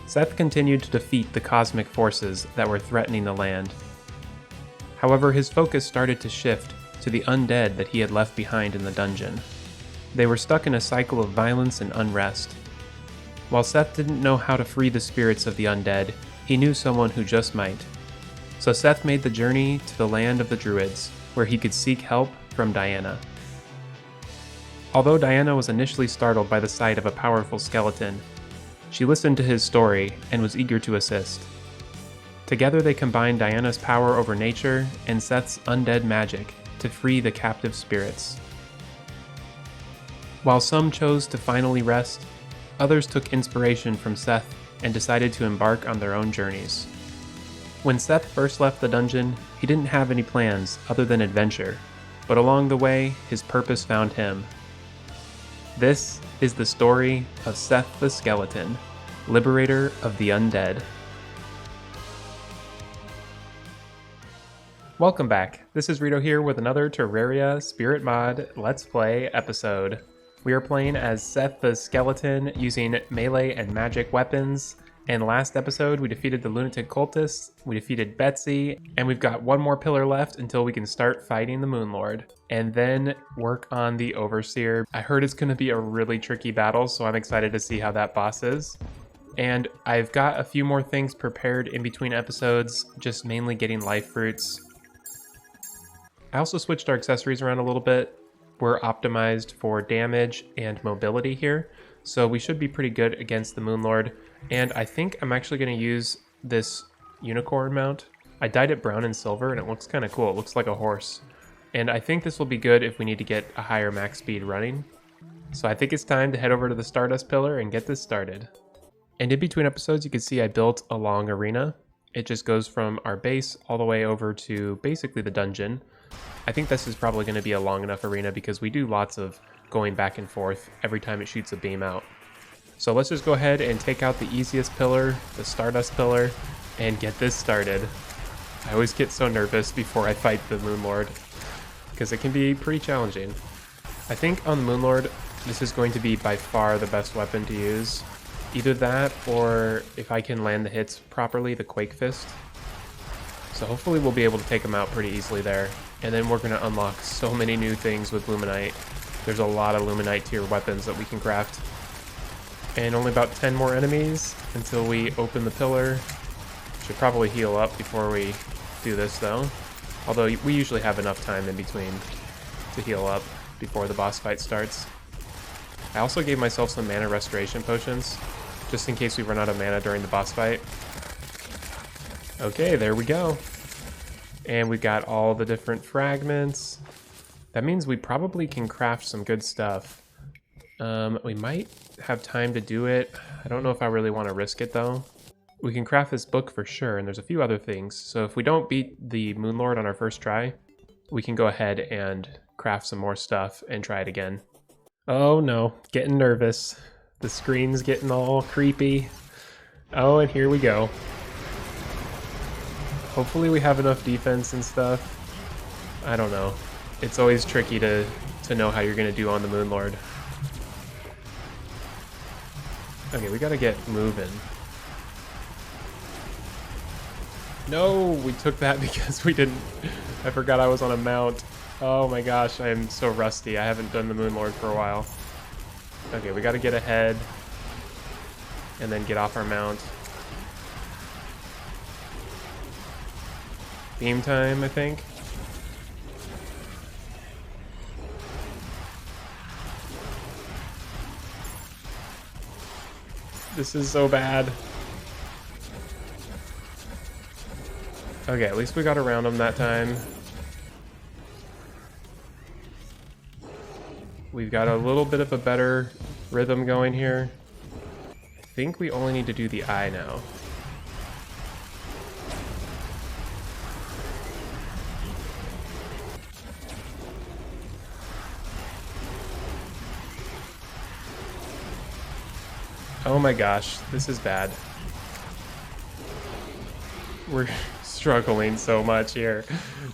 Seth continued to defeat the cosmic forces that were threatening the land. However, his focus started to shift to the undead that he had left behind in the dungeon. They were stuck in a cycle of violence and unrest. While Seth didn't know how to free the spirits of the undead, he knew someone who just might. So Seth made the journey to the land of the Druids, where he could seek help from Diana. Although Diana was initially startled by the sight of a powerful skeleton, she listened to his story and was eager to assist. Together they combined Diana's power over nature and Seth's undead magic to free the captive spirits. While some chose to finally rest, others took inspiration from Seth and decided to embark on their own journeys. When Seth first left the dungeon, he didn't have any plans other than adventure, but along the way, his purpose found him. This is the story of Seth the Skeleton, liberator of the undead. Welcome back. This is Rito here with another Terraria Spirit Mod Let's Play episode. We are playing as Seth the Skeleton using melee and magic weapons. And last episode, we defeated the lunatic cultists, we defeated Betsy, and we've got one more pillar left until we can start fighting the Moonlord, and then work on the Overseer. I heard it's going to be a really tricky battle, so I'm excited to see how that boss is. And I've got a few more things prepared in between episodes, just mainly getting life fruits. I also switched our accessories around a little bit. We're optimized for damage and mobility here, so we should be pretty good against the Moonlord. And I think I'm actually going to use this unicorn mount. I dyed it brown and silver and it looks kind of cool. It looks like a horse. And I think this will be good if we need to get a higher max speed running. So I think it's time to head over to the Stardust Pillar and get this started. And in between episodes, you can see I built a long arena. It just goes from our base all the way over to basically the dungeon. I think this is probably going to be a long enough arena because we do lots of going back and forth every time it shoots a beam out. So let's just go ahead and take out the easiest pillar, the Stardust Pillar, and get this started. I always get so nervous before I fight the Moonlord because it can be pretty challenging. I think on the Moonlord, this is going to be by far the best weapon to use. Either that or if I can land the hits properly, the Quake Fist. So hopefully we'll be able to take him out pretty easily there. And then we're going to unlock so many new things with Luminite. There's a lot of Luminite tier weapons that we can craft. And only about 10 more enemies until we open the pillar. Should probably heal up before we do this though. Although we usually have enough time in between to heal up before the boss fight starts. I also gave myself some mana restoration potions, just in case we run out of mana during the boss fight. Okay, there we go. And we got all the different fragments. That means we probably can craft some good stuff. We might have time to do it. I don't know if I really want to risk it though. We can craft this book for sure, and there's a few other things. So if we don't beat the Moonlord on our first try, we can go ahead and craft some more stuff and try it again. Oh no, getting nervous. The screen's getting all creepy. Oh, and here we go. Hopefully we have enough defense and stuff. I don't know. It's always tricky to know how you're going to do on the Moonlord. Okay, we gotta get moving. No, we took that because we didn't... I forgot I was on a mount. Oh my gosh, I am so rusty. I haven't done the Moonlord for a while. Okay, we gotta get ahead. And then get off our mount. Beam time, I think. This is so bad. Okay, at least we got around him that time. We've got a little bit of a better rhythm going here. I think we only need to do the eye now. Oh my gosh, this is bad. We're struggling so much here.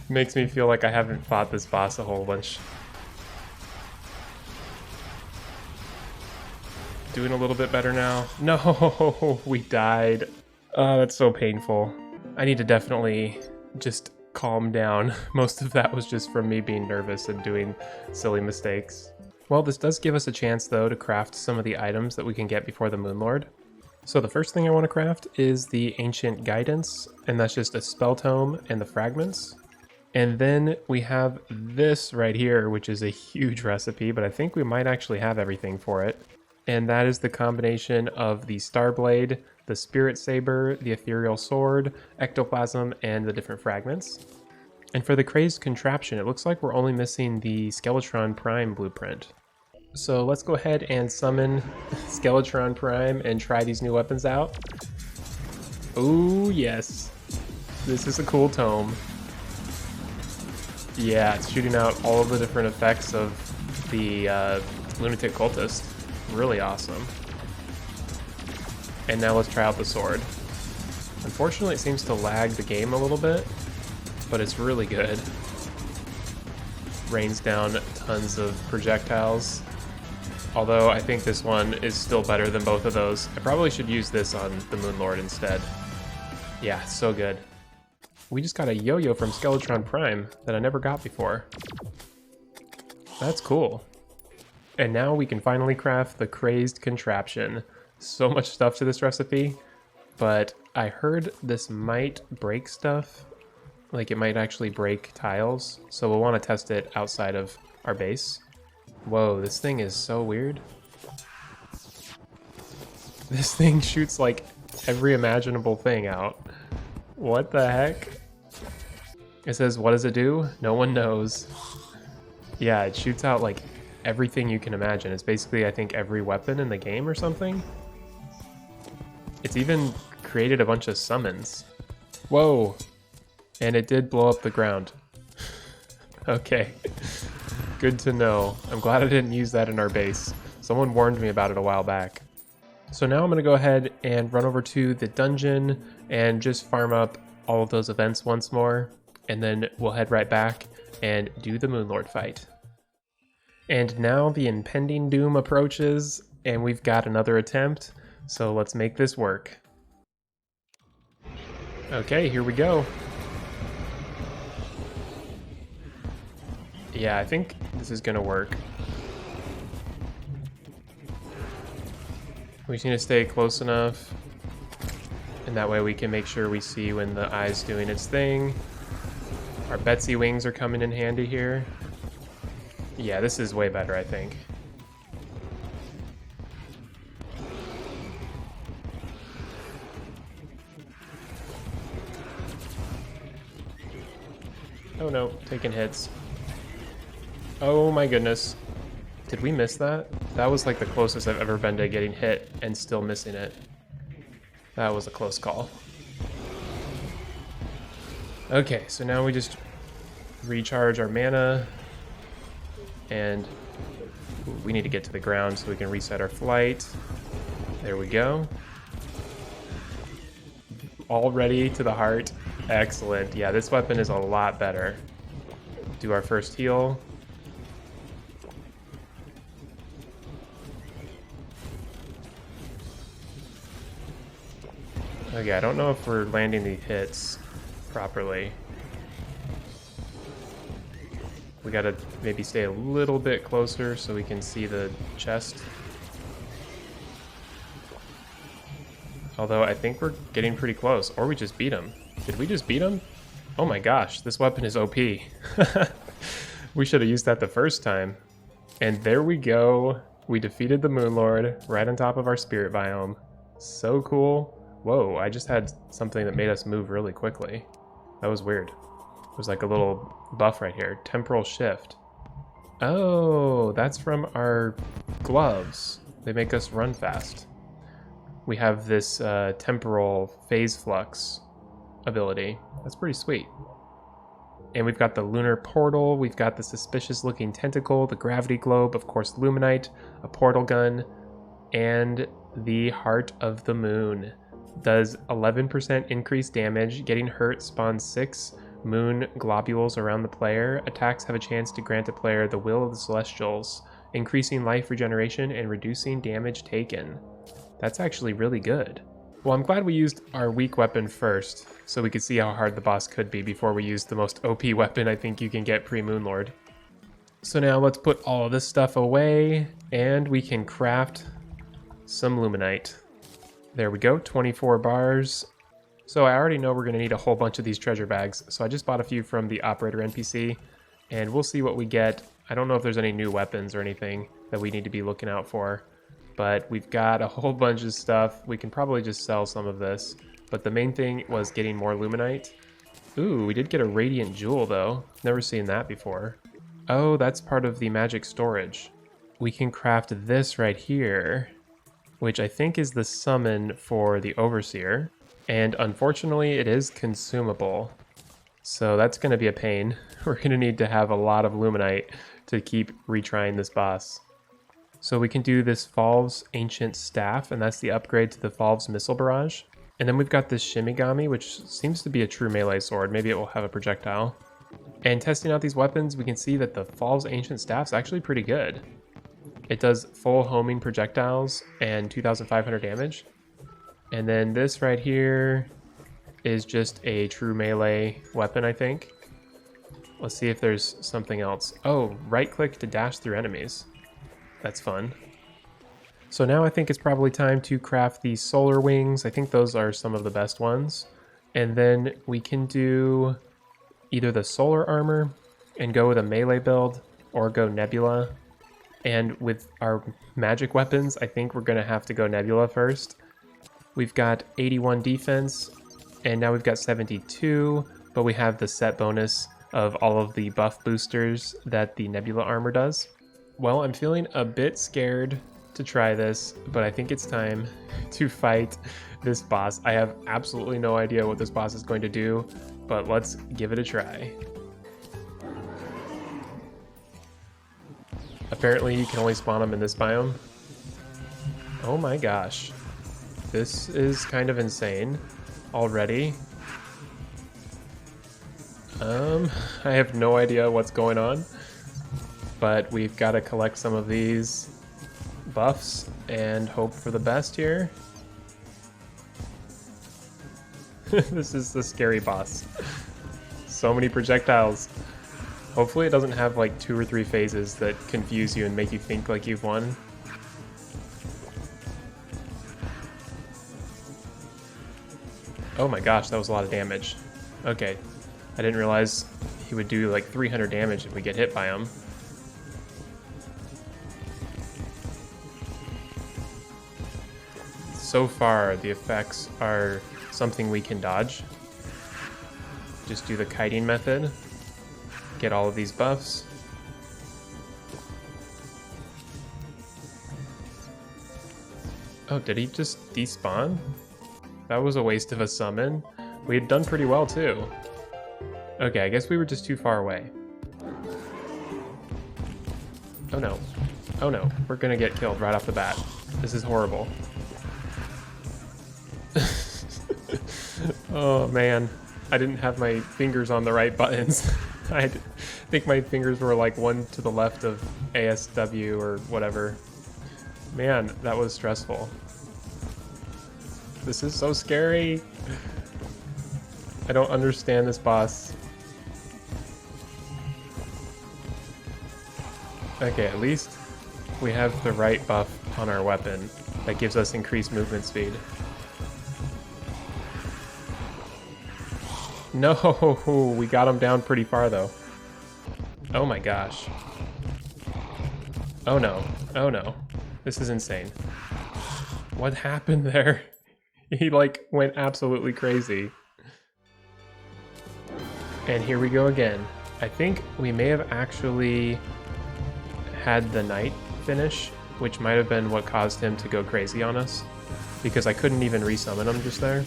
Makes me feel like I haven't fought this boss a whole bunch. doing a little bit better now. No, we died. That's so painful. I need to definitely just calm down. Most of that was just from me being nervous and doing silly mistakes. Well, this does give us a chance, though, to craft some of the items that we can get before the Moonlord. So the first thing I want to craft is the Ancient Guidance, and that's just a spell tome and the fragments. And then we have this right here, which is a huge recipe, but I think we might actually have everything for it. And that is the combination of the Starblade, the Spirit Saber, the Ethereal Sword, Ectoplasm, and the different fragments. And for the Crazed Contraption, it looks like we're only missing the Skeletron Prime blueprint. So let's go ahead and summon Skeletron Prime and try these new weapons out. Oh yes, this is a cool tome. Yeah, it's shooting out all of the different effects of the Lunatic Cultist. Really awesome. And now let's try out the sword. Unfortunately, it seems to lag the game a little bit, but it's really good. Rains down tons of projectiles. Although I think this one is still better than both of those. I probably should use this on the Moonlord instead. Yeah, so good. We just got a yo-yo from Skeletron Prime that I never got before. That's cool. And now we can finally craft the Crazed Contraption. So much stuff to this recipe, but I heard this might break stuff. Like it might actually break tiles, so we'll want to test it outside of our base. Whoa, this thing is so weird. This thing shoots like every imaginable thing out. What the heck? It says, what does it do? No one knows. Yeah, it shoots out like everything you can imagine. It's basically, I think, every weapon in the game or something. It's even created a bunch of summons. Whoa. And it did blow up the ground. Okay. Good to know. I'm glad I didn't use that in our base. Someone warned me about it a while back. So now I'm going to go ahead and run over to the dungeon and just farm up all of those events once more. And then we'll head right back and do the Moonlord fight. And now the impending doom approaches, and we've got another attempt. So let's make this work. Okay, here we go. Yeah, I think this is gonna work. We just need to stay close enough, and that way we can make sure we see when the eye's doing its thing. Our Betsy wings are coming in handy here. Yeah, this is way better, I think. Oh no, taking hits. Oh my goodness. Did we miss that? That was like the closest I've ever been to getting hit and still missing it. That was a close call. Okay, so now we just recharge our mana. And we need to get to the ground so we can reset our flight. There we go. Already to the heart. Excellent. Yeah, this weapon is a lot better. Do our first heal. Okay, I don't know if we're landing the hits properly. We gotta maybe stay a little bit closer so we can see the chest. Although I think we're getting pretty close, or we just beat him. Did we just beat him? Oh my gosh, this weapon is OP. We should have used that the first time. And there we go. We defeated the Moonlord right on top of our spirit biome. So cool. Whoa, I just had something that made us move really quickly. That was weird. There's like a little buff right here. Temporal shift. Oh, that's from our gloves. They make us run fast. We have this temporal phase flux ability. That's pretty sweet. And we've got the lunar portal. We've got the suspicious looking tentacle, the gravity globe, of course, Luminite, a portal gun, and the Heart of the Moon. Does 11% increased damage. Getting hurt spawns 6 moon globules around the player. Attacks have a chance to grant a player the will of the Celestials. increasing life regeneration and reducing damage taken. That's actually really good. Well, I'm glad we used our weak weapon first, so we could see how hard the boss could be before we used the most OP weapon I think you can get pre-Moonlord. So now let's put all of this stuff away, and we can craft some Luminite. There we go, 24 bars. So I already know we're going to need a whole bunch of these treasure bags, so I just bought a few from the operator NPC, and we'll see what we get. I don't know if there's any new weapons or anything that we need to be looking out for, but we've got a whole bunch of stuff. We can probably just sell some of this, but the main thing was getting more Luminite. Ooh, we did get a Radiant Jewel though. Never seen that before. Oh, that's part of the magic storage. We can craft this right here, which I think is the summon for the Overseer. And unfortunately, it is consumable. So that's going to be a pain. We're going to need to have a lot of Luminite to keep retrying this boss. So we can do this Falv's Ancient Staff, and that's the upgrade to the Falv's Missile Barrage. And then we've got this Shimigami, which seems to be a true melee sword. Maybe it will have a projectile. And testing out these weapons, we can see that the Falv's Ancient Staff is actually pretty good. It does full homing projectiles and 2,500 damage. And then this right here is just a true melee weapon, I think. Let's see if there's something else. Oh, right click to dash through enemies. That's fun. So now I think it's probably time to craft the solar wings. I think those are some of the best ones. And then we can do either the solar armor and go with a melee build, or go Nebula. And with our magic weapons, I think we're gonna have to go Nebula first. We've got 81 defense, and now we've got 72, but we have the set bonus of all of the buff boosters that the Nebula armor does. Well, I'm feeling a bit scared to try this, but I think it's time to fight this boss. I have absolutely no idea what this boss is going to do, but let's give it a try. Apparently you can only spawn them in this biome. Oh my gosh. This is kind of insane already. I have no idea what's going on, but we've got to collect some of these buffs and hope for the best here. This is the scary boss. So many projectiles. Hopefully it doesn't have like 2 or 3 phases that confuse you and make you think like you've won. Oh my gosh, that was a lot of damage. Okay, I didn't realize he would do like 300 damage if we get hit by him. So far, the effects are something we can dodge. Just do the kiting method. Get all of these buffs. Oh, did he just despawn? That was a waste of a summon. We had done pretty well too. Okay, I guess we were just too far away. Oh no. Oh no, we're gonna get killed right off the bat. This is horrible. Oh man, I didn't have my fingers on the right buttons. I think my fingers were like one to the left of ASW or whatever. Man, that was stressful. This is so scary. I don't understand this boss. Okay, at least we have the right buff on our weapon that gives us increased movement speed. No, we got him down pretty far though. Oh my gosh. Oh no, oh no. This is insane. What happened there? He like went absolutely crazy. And here we go again. I think we may have actually had the night finish, which might have been what caused him to go crazy on us, because I couldn't even resummon him just there.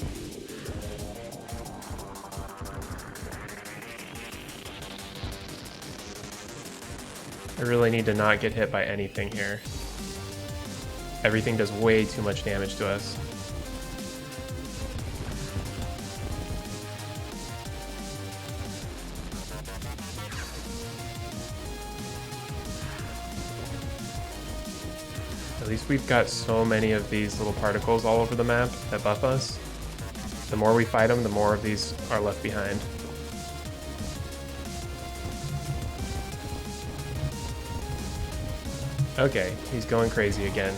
I really need to not get hit by anything here. Everything does way too much damage to us. At least we've got so many of these little particles all over the map that buff us. The more we fight them, the more of these are left behind. Okay, he's going crazy again.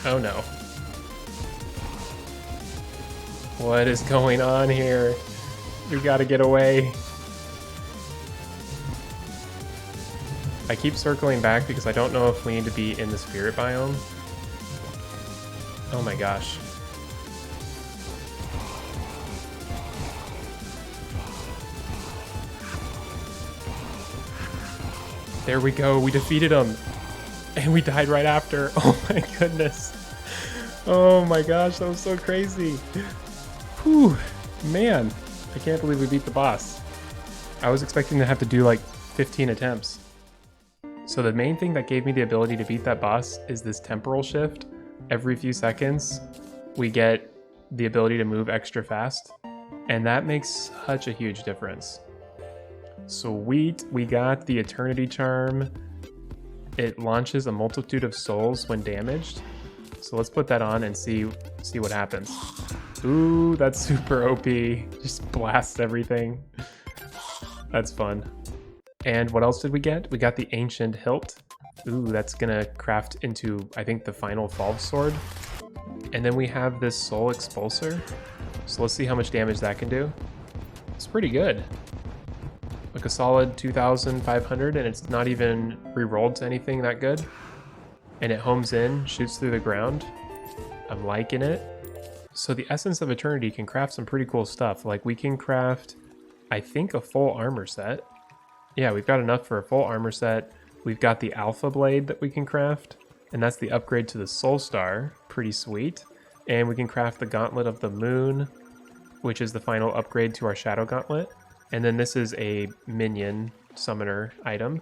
Oh no. What is going on here? We gotta get away. I keep circling back because I don't know if we need to be in the spirit biome. Oh my gosh. There we go, we defeated him. And we died right after. Oh my goodness. Oh my gosh, that was so crazy. Whew, man. I can't believe we beat the boss. I was expecting to have to do like 15 attempts. So the main thing that gave me the ability to beat that boss is this temporal shift. Every few seconds, we get the ability to move extra fast. And that makes such a huge difference. Sweet, we got the Eternity Charm. It launches a multitude of souls when damaged. So let's put that on and see what happens. Ooh, that's super OP. Just blasts everything. That's fun. And what else did we get? We got the Ancient Hilt. Ooh, that's gonna craft into, I think, the final Falve Sword. And then we have this Soul Expulsor. So let's see how much damage that can do. It's pretty good. Like a solid 2,500, and it's not even re-rolled to anything that good. And it homes in, shoots through the ground. I'm liking it. So the Essence of Eternity can craft some pretty cool stuff. Like we can craft, I think, a full armor set. Yeah, we've got enough for a full armor set. We've got the Alpha Blade that we can craft, and that's the upgrade to the Soul Star. Pretty sweet. And we can craft the Gauntlet of the Moon, which is the final upgrade to our Shadow Gauntlet. And then this is a minion summoner item.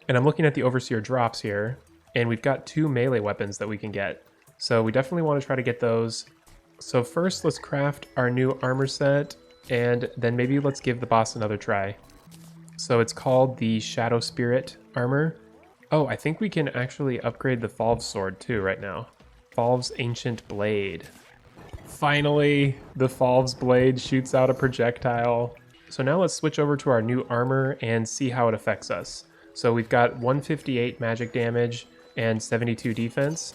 And I'm looking at the Overseer drops here, and we've got 2 melee weapons that we can get. So we definitely want to try to get those. So first, let's craft our new armor set, and then maybe let's give the boss another try. So it's called the Shadow Spirit armor. Oh, I think we can actually upgrade the Falve's sword too right now. Falve's Ancient Blade. Finally, the Falve's blade shoots out a projectile. So now let's switch over to our new armor and see how it affects us. So we've got 158 magic damage and 72 defense.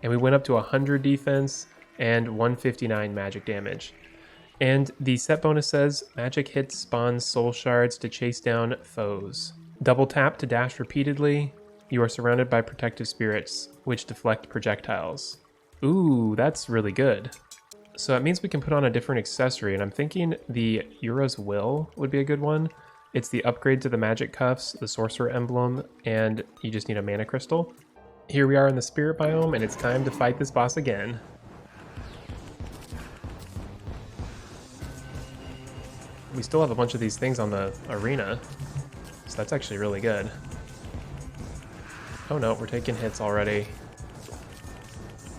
And we went up to 100 defense and 159 magic damage. And the set bonus says, magic hits spawns soul shards to chase down foes. Double tap to dash repeatedly. You are surrounded by protective spirits, which deflect projectiles. Ooh, that's really good. So that means we can put on a different accessory, and I'm thinking the Ura's Will would be a good one. It's the upgrade to the magic cuffs, the sorcerer emblem, and you just need a mana crystal. Here we are in the spirit biome, and it's time to fight this boss again. We still have a bunch of these things on the arena, so that's actually really good. Oh no, we're taking hits already.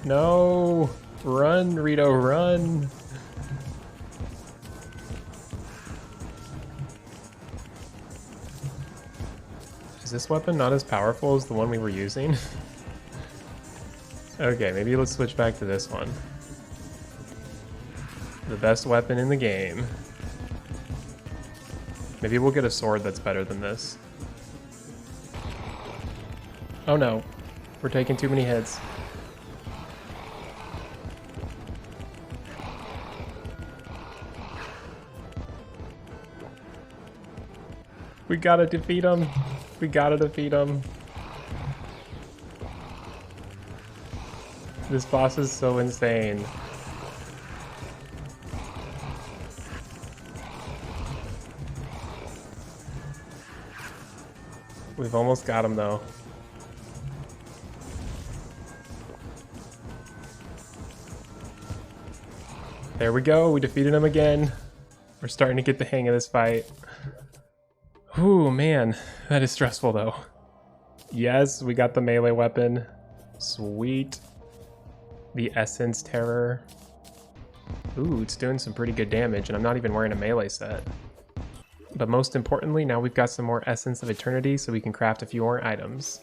No! Run, Rito, run! Is this weapon not as powerful as the one we were using? Okay, maybe let's switch back to this one. The best weapon in the game. Maybe we'll get a sword that's better than this. Oh no, we're taking too many hits. We gotta defeat him. We gotta defeat him. This boss is so insane. We've almost got him though. There we go, we defeated him again. We're starting to get the hang of this fight. Ooh, man, that is stressful though. Yes, we got the melee weapon. Sweet. The Essence Terror. Ooh, it's doing some pretty good damage, and I'm not even wearing a melee set. But most importantly, now we've got some more Essence of Eternity so we can craft a few more items.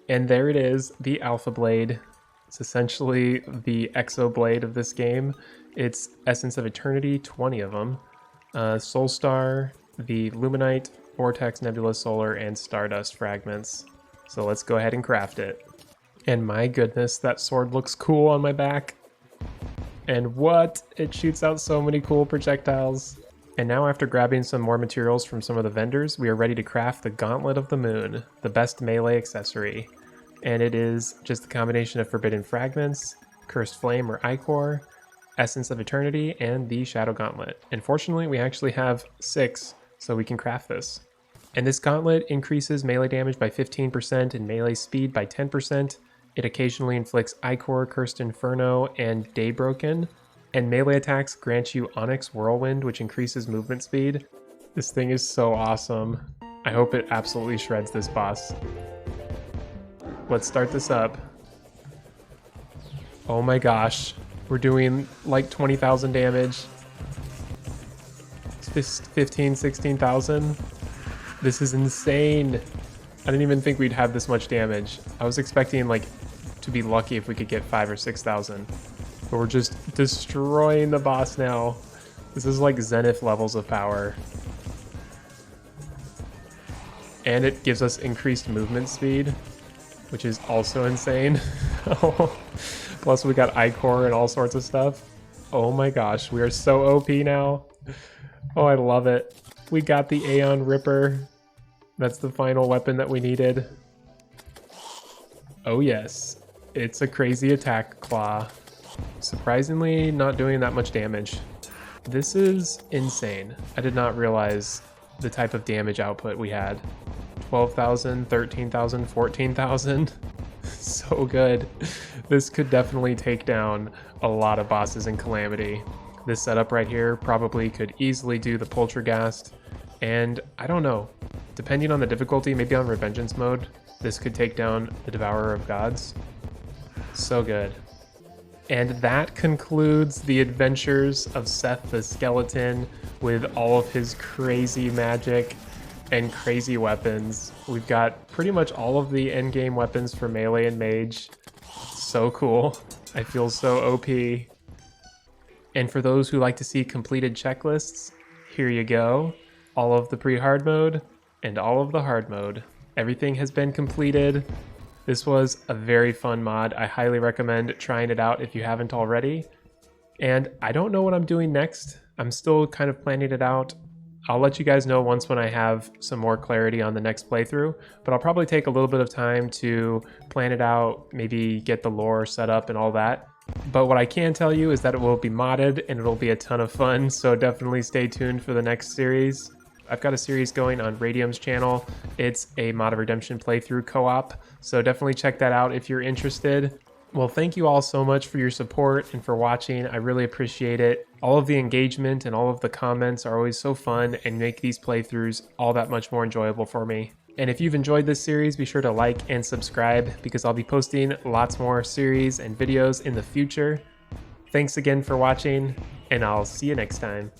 And there it is, the Alpha Blade. It's essentially the Exo Blade of this game. It's Essence of Eternity, 20 of them. Soul Star, the Luminite, Vortex, Nebula, Solar, and Stardust fragments. So let's go ahead and craft it. And my goodness, that sword looks cool on my back. And what? It shoots out so many cool projectiles. And now after grabbing some more materials from some of the vendors, we are ready to craft the Gauntlet of the Moon, the best melee accessory. And it is just a combination of Forbidden Fragments, Cursed Flame or Ichor, Essence of Eternity, and the Shadow Gauntlet. And fortunately, we actually have 6, so we can craft this. And this gauntlet increases melee damage by 15% and melee speed by 10%. It occasionally inflicts Ichor, Cursed Inferno, and Daybroken. And melee attacks grant you Onyx Whirlwind, which increases movement speed. This thing is so awesome. I hope it absolutely shreds this boss. Let's start this up. Oh my gosh. We're doing like 20,000 damage. 15, 16,000. This is insane. I didn't even think we'd have this much damage. I was expecting like to be lucky if we could get 5 or 6,000. But we're just destroying the boss now. This is like Zenith levels of power. And it gives us increased movement speed, which is also insane. Plus we got Ichor and all sorts of stuff. Oh my gosh, we are so OP now. Oh, I love it. We got the Aeon Ripper. That's the final weapon that we needed. Oh yes, it's a crazy attack claw. Surprisingly, not doing that much damage. This is insane. I did not realize the type of damage output we had. 12,000, 13,000, 14,000. So good. This could definitely take down a lot of bosses in Calamity. This setup right here probably could easily do the Poltergeist. And I don't know, depending on the difficulty, maybe on Revengeance mode, this could take down the Devourer of Gods. So good. And that concludes the adventures of Seth the Skeleton with all of his crazy magic and crazy weapons. We've got pretty much all of the endgame weapons for melee and mage. So cool. I feel so OP. And for those who like to see completed checklists, here you go. All of the pre-hard mode and all of the hard mode. Everything has been completed. This was a very fun mod. I highly recommend trying it out if you haven't already. And I don't know what I'm doing next. I'm still kind of planning it out. I'll let you guys know once when I have some more clarity on the next playthrough, but I'll probably take a little bit of time to plan it out, maybe get the lore set up and all that. But what I can tell you is that it will be modded and it'll be a ton of fun, so definitely stay tuned for the next series. I've got a series going on Radium's channel. It's a Mod of Redemption playthrough co-op, so definitely check that out if you're interested. Well, thank you all so much for your support and for watching. I really appreciate it. All of the engagement and all of the comments are always so fun and make these playthroughs all that much more enjoyable for me. And if you've enjoyed this series, be sure to like and subscribe because I'll be posting lots more series and videos in the future. Thanks again for watching, and I'll see you next time.